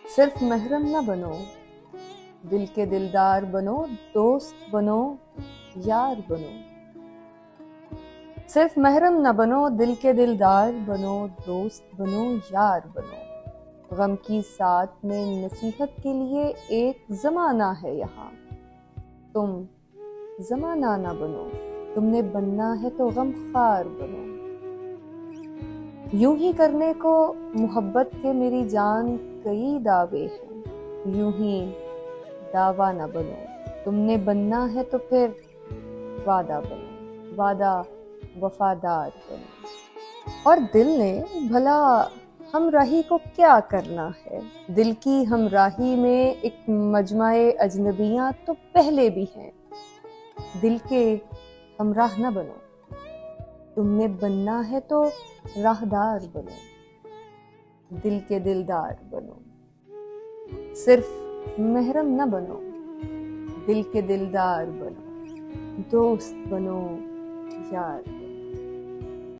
صرف محرم نہ بنو، دل کے دلدار بنو، دوست بنو، یار بنو۔ صرف محرم نہ بنو، دل کے دلدار بنو، دوست بنو، یار بنو۔ غم کی ساتھ میں نصیحت کے لیے ایک زمانہ ہے یہاں، تم زمانہ نہ بنو، تم نے بننا ہے تو غم خوار بنو۔ یوں ہی کرنے کو محبت کے میری جان کئی دعوے ہیں، یوں ہی دعویٰ نہ بنو، تم نے بننا ہے تو پھر وعدہ بنو، وعدہ وفادار بنو۔ اور دل نے بھلا ہمراہی کو کیا کرنا ہے، دل کی ہمراہی میں ایک مجمع اجنبیاں تو پہلے بھی ہیں۔ دل کے ہمراہ نہ بنو، تم نے بننا ہے تو راہدار بنو، دل کے دلدار بنو۔ صرف محرم نہ بنو، دل کے دلدار بنو، دوست بنو، یار بنو۔